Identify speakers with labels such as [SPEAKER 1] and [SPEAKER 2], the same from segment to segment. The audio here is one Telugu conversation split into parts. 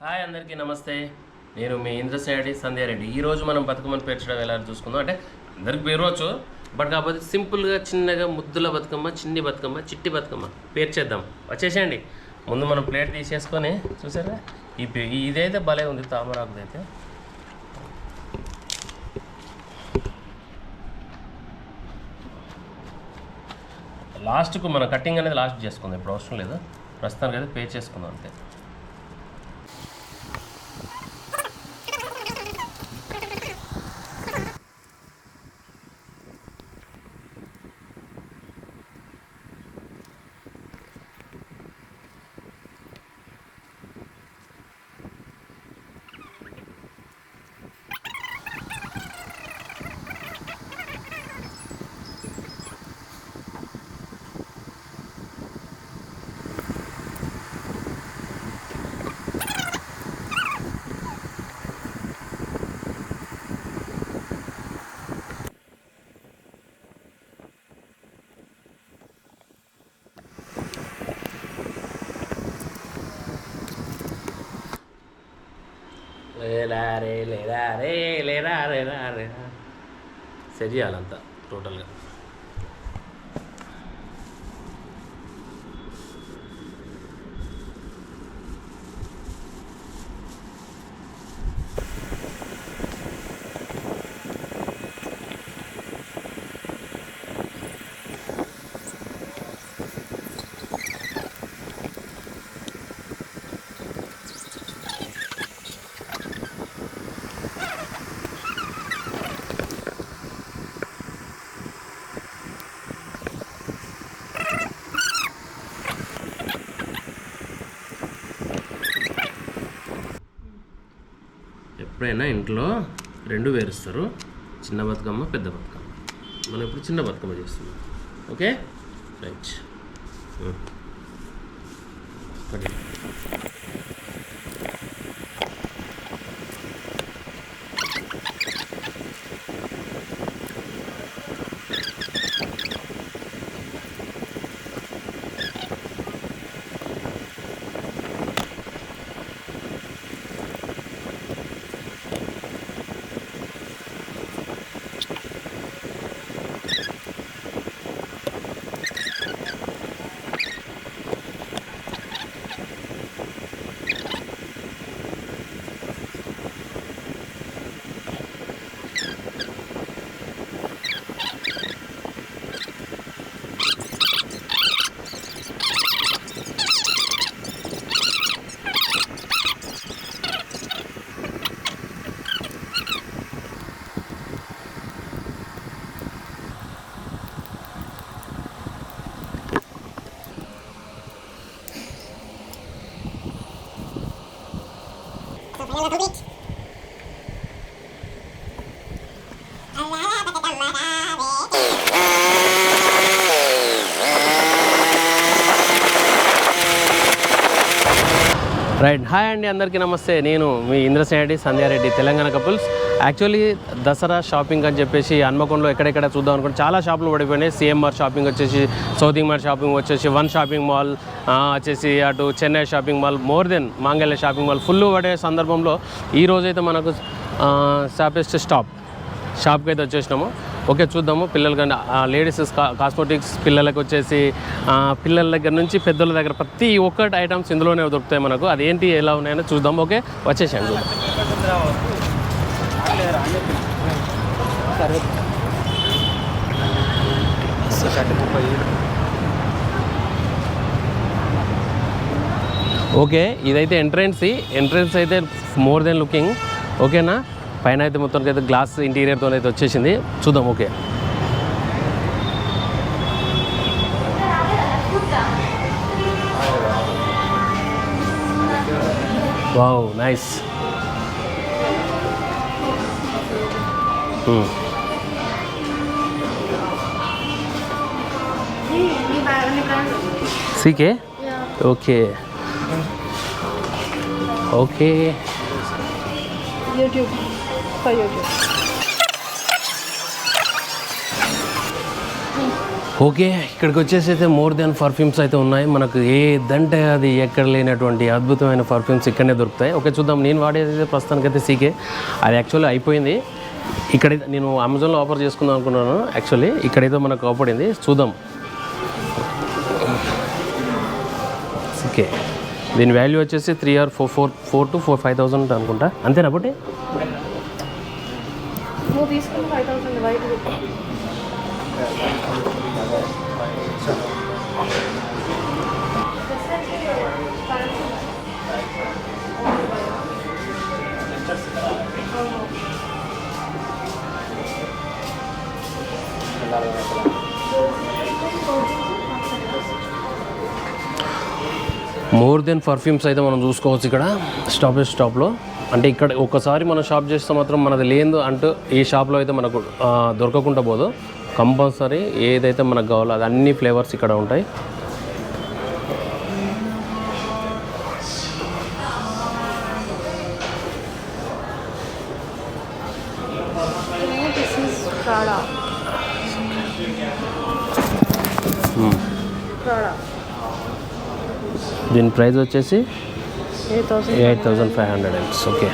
[SPEAKER 1] హాయ్ అందరికీ నమస్తే. నేను మీ ఇంద్రసేడి సంధ్యారెడ్డి. ఈరోజు మనం బతుకమ్మను పేర్చడం ఎలా చూసుకుందాం. అంటే అందరికి పేరవచ్చు, బట్ కాకపోతే సింపుల్గా చిన్నగా ముద్దుల బతుకమ్మ, చిన్ని బతుకమ్మ, చిట్టి బతుకమ్మ పేర్చేద్దాం. వచ్చేసేయండి. ముందు మనం ప్లేట్ తీసేసుకొని చూసారా, ఇదైతే భలే ఉంది, తామరాకుదైతే. లాస్ట్కు మన కటింగ్ అనేది లాస్ట్ చేసుకుందాం, ఇప్పుడు అవసరం లేదు. ప్రస్తుతానికి అయితే పే చేసుకుందాం అంతే. సెట్ చేయాలంతా టోటల్గా. ఎప్పుడైనా ఇంట్లో రెండు వేరుస్తారు, చిన్న బతుకమ్మ, పెద్ద బతుకమ్మ. మనం ఇప్పుడు చిన్న బతుకమ్మ చేస్తున్నాం. Okay, right. రైట్. హాయ్ అండి, అందరికీ నమస్తే. నేను మీ Indrasedi Sandhya Reddy, Telangana couples. Actually Dasara shopping అని చెప్పేసి హన్మకొండలో ఎక్కడెక్కడ చూద్దాం అనుకుంటే చాలా షాపులు పడిపోయినాయి. సిఎంఆర్ షాపింగ్ వచ్చేసి, సౌత్ ఇండియన్ షాపింగ్ వచ్చేసి, వన్ షాపింగ్ మాల్ వచ్చేసి, అటు Chennai shopping mall, more than Mangalya shopping mall full పడే సందర్భంలో ఈరోజైతే మనకు షాపెస్ట్ షాప్కి అయితే వచ్చేసినాము. ఓకే, చూద్దాము. పిల్లలకి లేడీస్ కాస్మెటిక్స్, పిల్లలకి వచ్చేసి పిల్లల దగ్గర నుంచి పెద్దల దగ్గర ప్రతి ఒక్కటి ఐటమ్స్ ఇందులోనే దొరుకుతాయి మనకు. అదేంటి ఎలా ఉన్నాయో చూద్దాం. ఓకే, వచ్చేసాను. ఓకే, ఇదైతే ఎంట్రన్స్ అయితే మోర్ దెన్ లుకింగ్. ఓకేనా, పైన అయితే మొత్తానికి అయితే గ్లాస్ ఇంటీరియర్తో అయితే వచ్చేసింది. చూద్దాం. Okay, wow, nice. CK. Okay okay,
[SPEAKER 2] YouTube. For YouTube.
[SPEAKER 1] Okay, ఇక్కడికి వచ్చేసి అయితే మోర్ దెన్ పర్ఫ్యూమ్స్ అయితే ఉన్నాయి. మనకు ఏదంటే అది ఎక్కడ లేనటువంటి అద్భుతమైన పర్ఫ్యూమ్స్ ఇక్కడనే దొరుకుతాయి. ఓకే, చూద్దాం. నేను వాడేది ప్రస్తుతానికైతే సీకే. అది యాక్చువల్లీ అయిపోయింది. ఇక్కడైతే నేను అమెజాన్లో ఆఫర్ చేసుకుందాం అనుకున్నాను. యాక్చువల్లీ ఇక్కడైతే మనకు అవపడింది. చూద్దాం. సీకే దీని వాల్యూ వచ్చేసి 3 or 4 to 5,000 అనుకుంటా. అంతేనా బట్టి
[SPEAKER 2] తీసుకుని 5,000 బయట
[SPEAKER 1] మోర్ దెన్ పర్ఫ్యూమ్స్ అయితే మనం చూసుకోవచ్చు ఇక్కడ స్టాప్లో. అంటే ఇక్కడ ఒకసారి మనం షాప్ చేస్తే మాత్రం మనది లేదు అంటూ ఈ షాప్లో అయితే మనకు దొరకకుండా పోదు. కంపల్సరీ ఏదైతే మనకు కావాలో అది అన్ని ఫ్లేవర్స్ ఇక్కడ ఉంటాయి. దీని ప్రైస్ వచ్చేసి 8,500. ఓకే,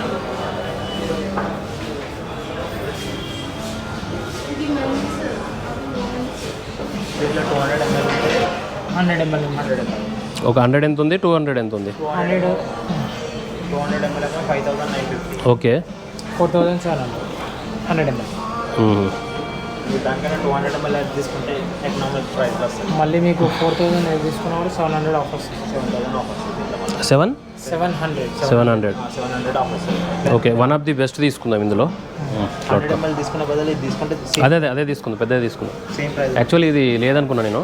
[SPEAKER 1] ఒక 100 ఎంత ఉంది, 200 ఎంత ఉంది?
[SPEAKER 3] 200 ml 5,950.
[SPEAKER 1] Okay,
[SPEAKER 3] 4,700 100 ml. దానికన్నా 200 ml తీసుకుంటే ఎకనామిక్ ప్రైస్ వస్తుంది. మళ్ళీ మీకు 4,000 తీసుకున్నప్పుడు 700 offers.
[SPEAKER 1] 700
[SPEAKER 3] offers.
[SPEAKER 1] Okay, one of the best తీసుకుందాం ఇందులో.
[SPEAKER 3] 100 ml తీసుకున్న బదులు ఇది తీసుకుంటే
[SPEAKER 1] అదే తీసుకుందాం, పెద్దది తీసుకుందాం.
[SPEAKER 3] Same price.
[SPEAKER 1] యాక్చువల్లీ ఇది లేదనుకున్నా నేను,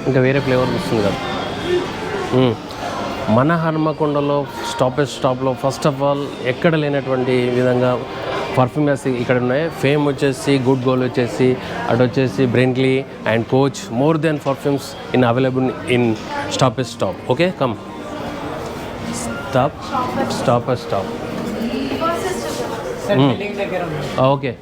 [SPEAKER 1] ఇంకా వేరే ఫ్లేవర్ వస్తుంది కదా. మన హన్మకొండలో స్టాప్లో ఫస్ట్ ఆఫ్ ఆల్ ఎక్కడ లేనటువంటి విధంగా పర్ఫ్యూమర్స్ ఇక్కడ ఉన్నాయి. ఫేమ్ వచ్చేసి గుడ్ గోల్ వచ్చేసి అటు వచ్చేసి బ్రెంట్లీ and coach. More than perfumes in available in stop. Okay, come stop. Okay,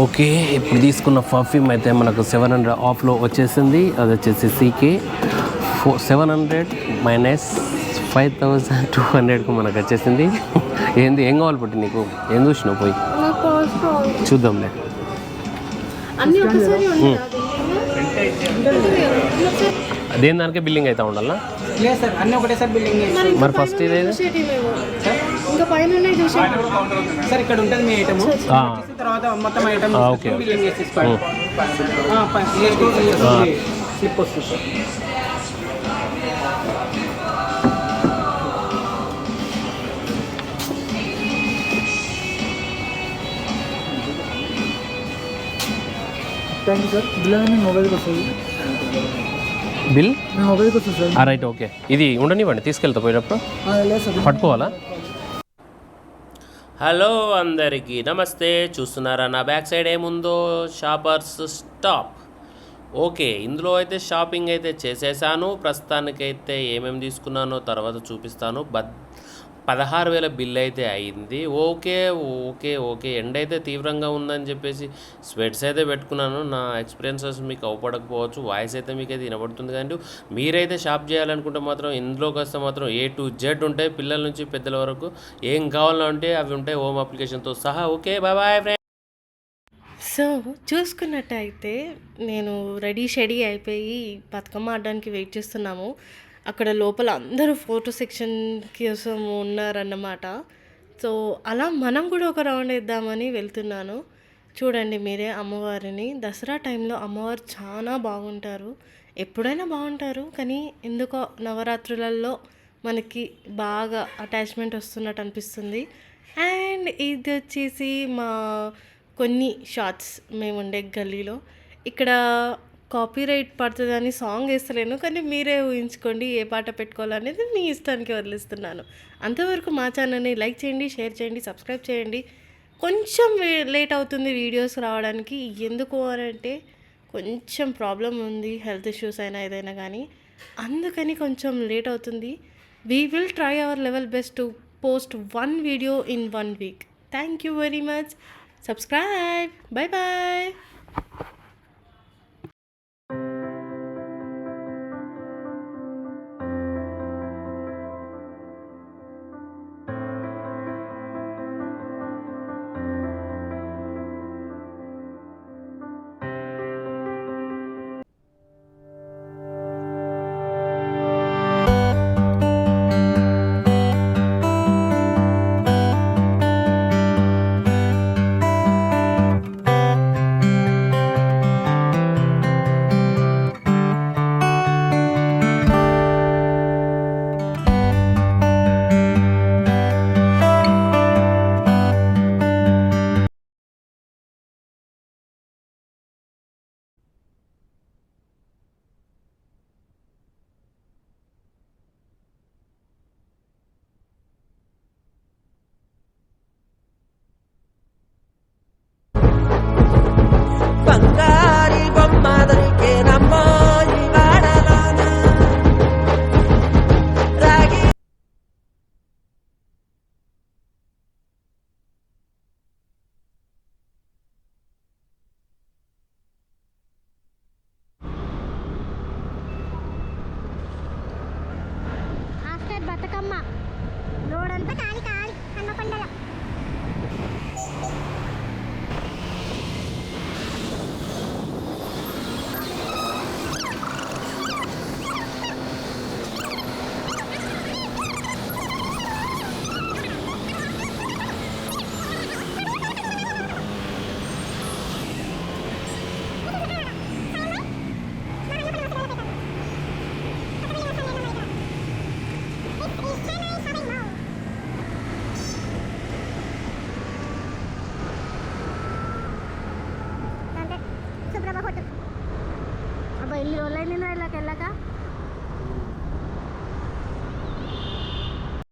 [SPEAKER 1] okay, ఇప్పుడు తీసుకున్న పర్ఫ్యూమ్ అయితే మనకు 700 ఆఫ్లో వచ్చేసింది. అది వచ్చేసి సీకే 700 మైనస్ 5,200కు మనకు వచ్చేసింది. ఏం కావాలి పుట్టి నీకు? ఏం చూసినావు పోయి చూద్దాంలే. దేని దానికే బిల్లింగ్ అయితే ఉండాలా? మరి ఫస్ట్ ఇదేది
[SPEAKER 3] సార్ ఇక్కడ ఉంటుంది మీ ఐటమ్. తర్వాత మొత్తం ఐటమ్
[SPEAKER 1] ఓకే
[SPEAKER 3] స్లిప్ వస్తుంది sir. Thank you sir. Bill అనేది మొబైల్కి వస్తుంది.
[SPEAKER 1] బిల్
[SPEAKER 3] మీ మొబైల్కి వస్తుంది సార్.
[SPEAKER 1] Right, okay. ఇది ఉండనివ్వండి, తీసుకెళ్తా పోయేటప్పుడు పట్టుకోవాలా? హలో అందరికీ నమస్తే. చూస్తున్నారా నా బ్యాక్ సైడ్ ఏముందో? Shoppers stop. ఓకే, ఇందులో అయితే షాపింగ్ అయితే చేసేసాను. ప్రస్తుతానికైతే ఏమేమి తీసుకున్నానో తర్వాత చూపిస్తాను. 16,000 బిల్ అయితే అయింది. ఓకే. ఎండ అయితే తీవ్రంగా ఉందని చెప్పేసి స్వెట్స్ అయితే పెట్టుకున్నాను. నా ఎక్స్పీరియన్సెస్ మీకు అవపడకపోవచ్చు, వాయిస్ అయితే మీకు అయితే వినబడుతుంది. కానీ మీరైతే షాప్ చేయాలనుకుంటే మాత్రం ఇందులోకి వస్తే మాత్రం A to Z ఉంటాయి. పిల్లల నుంచి పెద్దల వరకు ఏం కావాలంటే అవి ఉంటాయి, హోమ్ అప్లికేషన్తో సహా. Okay, bye friends.
[SPEAKER 2] సో చూసుకున్నట్టయితే నేను రెడీ అయిపోయి బతుకమ్మ ఆడడానికి వెయిట్ చేస్తున్నాము. అక్కడ లోపల అందరూ ఫోటో సెక్షన్ కోసం ఉన్నారన్నమాట. సో అలా మనం కూడా ఒక రౌండ్ వేద్దామని వెళ్తున్నాను. చూడండి మీరే అమ్మవారిని. దసరా టైంలో అమ్మవారు చాలా బాగుంటారు, ఎప్పుడైనా బాగుంటారు. కానీ ఎందుకో నవరాత్రులలో మనకి బాగా అటాచ్మెంట్ వస్తున్నట్టు అనిపిస్తుంది. అండ్ ఇది వచ్చేసి మా కొన్ని షార్ట్స్ మేము ఉండే గల్లీలో. ఇక్కడ కాపీరైట్ పడుతుందని సాంగ్ వేస్తలేను, కానీ మీరే ఊహించుకోండి ఏ పాట పెట్టుకోవాలనేది మీ ఇష్టానికి వదిలిస్తున్నాను. అంతవరకు మా ఛానల్ని లైక్ చేయండి, షేర్ చేయండి, సబ్స్క్రైబ్ చేయండి. కొంచెం లేట్ అవుతుంది వీడియోస్ రావడానికి. ఎందుకు అంటే కొంచెం ప్రాబ్లం ఉంది, హెల్త్ ఇష్యూస్ అయినా ఏదైనా కానీ, అందుకని కొంచెం లేట్ అవుతుంది. We will try our level best to post one video in 1 week. Thank you very much. Subscribe. Bye bye.
[SPEAKER 4] బంగారి బొమ్మ దొరికేనమ్మో ఈ వాడలోన రాగి
[SPEAKER 5] ఆఫ్టర్ బతుకమ్మ రోడంతా కాలి కాలి హన్మకొండలో శుభ్రమ హోటల్ అబ్బా ఎన్ని రోజులైంది ఇలాకెళ్ళాక